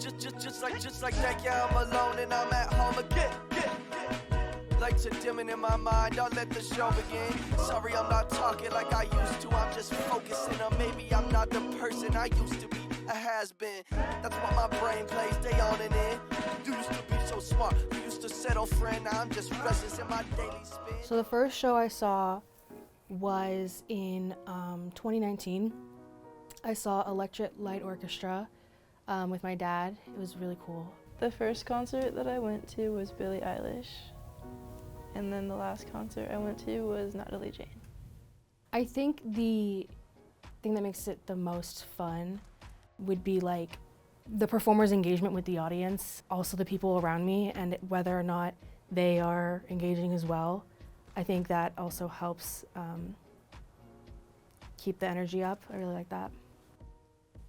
Just like that, yeah, I'm alone and I'm at home again. Lights are dimming in my mind, I'll let the show begin. Sorry I'm not talking like I used to, I'm just focusing on maybe I'm not the person I used to be, a has-been. That's what my brain plays day on and in. You used to be so smart, you used to settle friend, now I'm just restless in my daily spin. So the first show I saw was in 2019. I saw Electric Light Orchestra with my dad. It was really cool. The first concert that I went to was Billie Eilish. And then the last concert I went to was Natalie Jane. I think the thing that makes it the most fun would be like the performer's engagement with the audience, also the people around me, and whether or not they are engaging as well. I think that also helps keep the energy up. I really like that.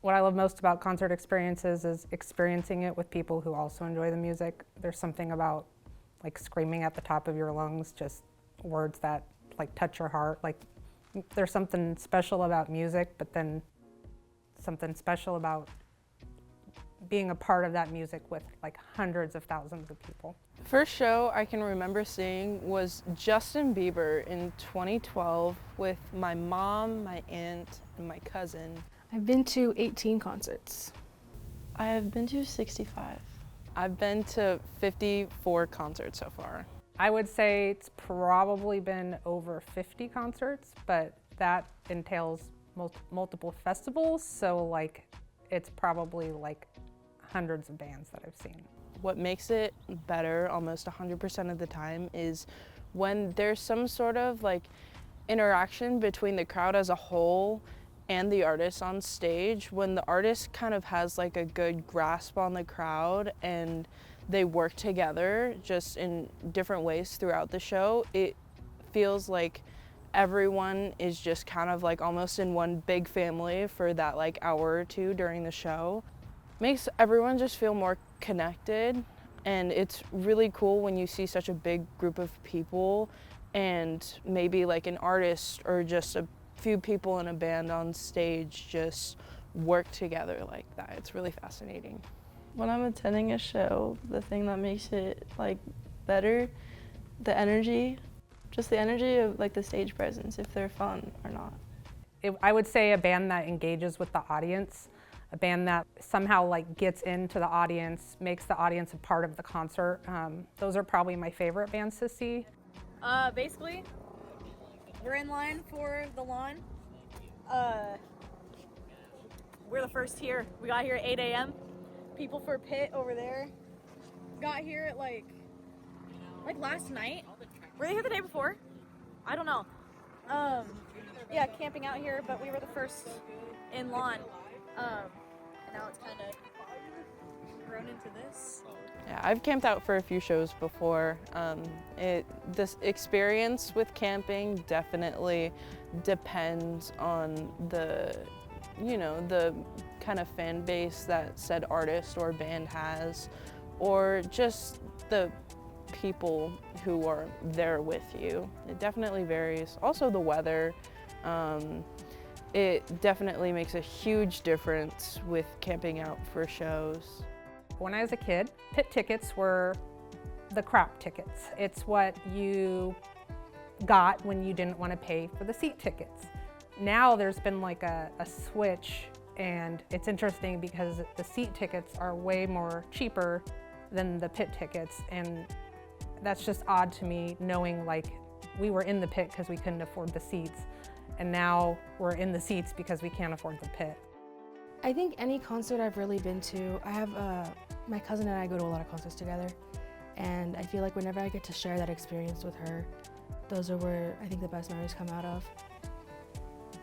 What I love most about concert experiences is experiencing it with people who also enjoy the music. There's something about like screaming at the top of your lungs, just words that like touch your heart. Like there's something special about music, but then something special about being a part of that music with like hundreds of thousands of people. First show I can remember seeing was Justin Bieber in 2012 with my mom, my aunt, and my cousin. I've been to 18 concerts. I have been to 65. I've been to 54 concerts so far. I would say it's probably been over 50 concerts, but that entails multiple festivals, so like it's probably like hundreds of bands that I've seen. What makes it better almost 100% of the time is when there's some sort of like interaction between the crowd as a whole and the artist on stage. When the artist kind of has like a good grasp on the crowd and they work together just in different ways throughout the show, it feels like everyone is just kind of like almost in one big family for that like hour or two during the show. Makes everyone just feel more connected, and it's really cool when you see such a big group of people and maybe like an artist or just a few people in a band on stage just work together like that. It's really fascinating. When I'm attending a show, the thing that makes it like better, the energy, just the energy of like the stage presence, if they're fun or not. I would say a band that engages with the audience, a band that somehow like gets into the audience, makes the audience a part of the concert. Those are probably my favorite bands to see. Basically, we're in line for the lawn. We're the first here. We got here at 8 a.m. People for Pit over there got here at like last night. Were they here the day before? I don't know. Yeah, camping out here, but we were the first in lawn. And now it's kind of grown into this. Yeah, I've camped out for a few shows before. This experience with camping definitely depends on the kind of fan base that said artist or band has, or just the people who are there with you. It definitely varies. Also the weather. It definitely makes a huge difference with camping out for shows. When I was a kid, pit tickets were the crap tickets. It's what you got when you didn't want to pay for the seat tickets. Now there's been like a switch, and it's interesting because the seat tickets are way more cheaper than the pit tickets, and that's just odd to me, knowing like we were in the pit because we couldn't afford the seats, and now we're in the seats because we can't afford the pit. I think any concert I've really been to, I have my cousin and I go to a lot of concerts together, and I feel like whenever I get to share that experience with her, those are where I think the best memories come out of.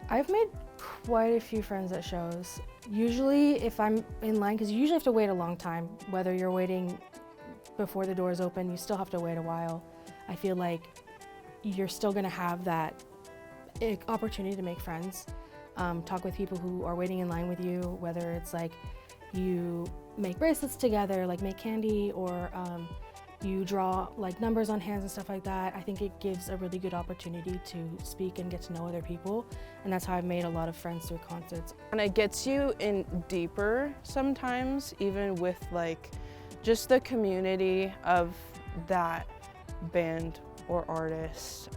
I've made quite a few friends at shows. Usually if I'm in line, because you usually have to wait a long time, whether you're waiting before the doors open, you still have to wait a while. I feel like you're still gonna have that opportunity to make friends, talk with people who are waiting in line with you, whether it's like you make bracelets together, like make candy, or you draw like numbers on hands and stuff like that. I think it gives a really good opportunity to speak and get to know other people, and that's how I've made a lot of friends through concerts. And it gets you in deeper sometimes, even with like just the community of that band or artist.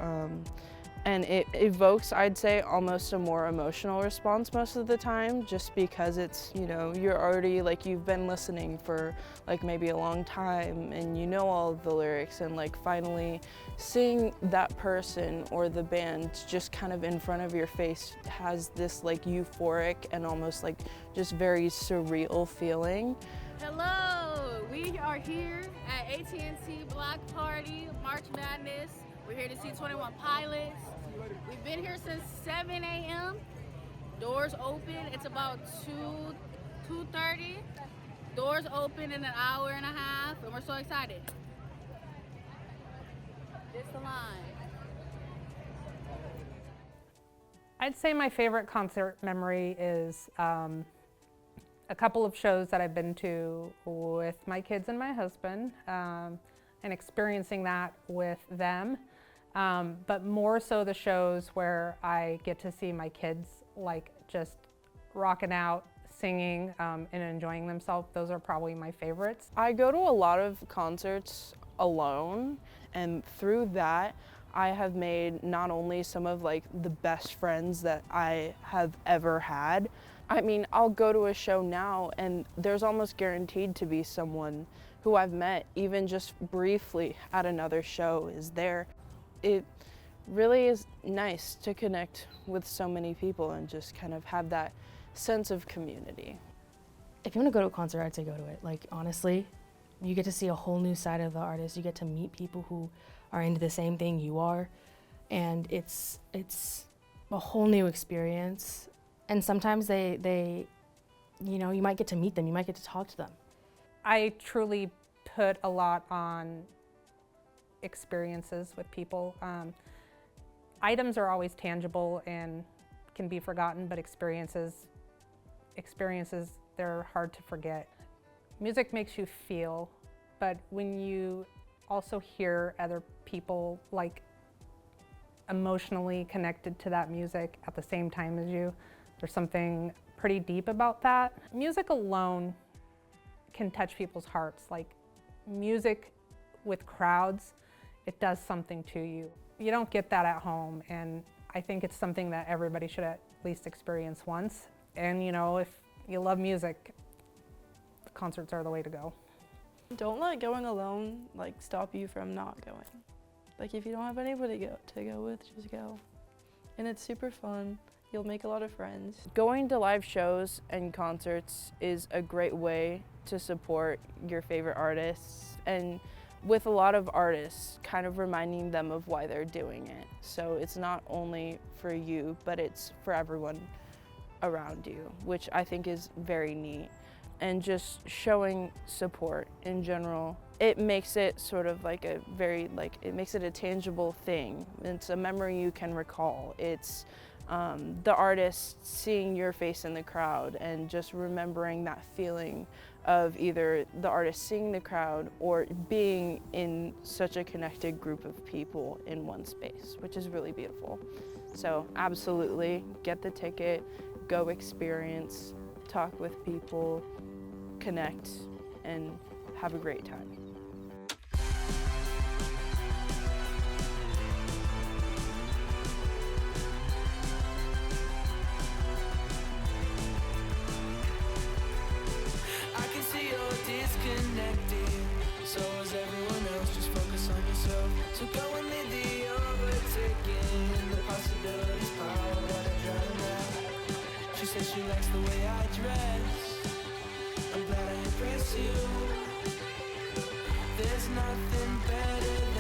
And it evokes, I'd say, almost a more emotional response most of the time, just because it's, you know, you're already like, you've been listening for like maybe a long time and you know all of the lyrics, and like finally seeing that person or the band just kind of in front of your face has this like euphoric and almost like just very surreal feeling. Hello, we are here at AT&T Block Party, March Madness. We're here to see 21 Pilots. We've been here since 7 a.m. Doors open, it's about 2:30. Doors open in an hour and a half, and we're so excited. It's the line. I'd say my favorite concert memory is a couple of shows that I've been to with my kids and my husband, and experiencing that with them. But more so the shows where I get to see my kids like just rocking out, singing, and enjoying themselves. Those are probably my favorites. I go to a lot of concerts alone, and through that I have made not only some of like the best friends that I have ever had. I mean, I'll go to a show now and there's almost guaranteed to be someone who I've met even just briefly at another show is there. It really is nice to connect with so many people and just kind of have that sense of community. If you want to go to a concert, I'd say go to it. Like, honestly, you get to see a whole new side of the artist. You get to meet people who are into the same thing you are, and it's a whole new experience. And sometimes they, you know, you might get to meet them, you might get to talk to them. I truly put a lot on experiences with people. Items are always tangible and can be forgotten, but experiences, they're hard to forget. Music makes you feel, but when you also hear other people like emotionally connected to that music at the same time as you, there's something pretty deep about that. Music alone can touch people's hearts. Like music with crowds, it does something to you. You don't get that at home, and I think it's something that everybody should at least experience once. And you know, if you love music, concerts are the way to go. Don't let going alone like stop you from not going. Like if you don't have anybody to go with, just go. And it's super fun. You'll make a lot of friends. Going to live shows and concerts is a great way to support your favorite artists, and with a lot of artists, kind of reminding them of why they're doing it. So it's not only for you, but it's for everyone around you, which I think is very neat. And just showing support in general, it makes it sort of like a very, like, it makes it a tangible thing. It's a memory you can recall. It's the artist seeing your face in the crowd and just remembering that feeling of either the artist seeing the crowd or being in such a connected group of people in one space, which is really beautiful. So absolutely, get the ticket, go experience, talk with people, connect, and have a great time. Disconnected, so is everyone else. Just focus on yourself. So go and leave the overtaking. The possibilities power what I drown out. She says she likes the way I dress. I'm glad I impress you. There's nothing better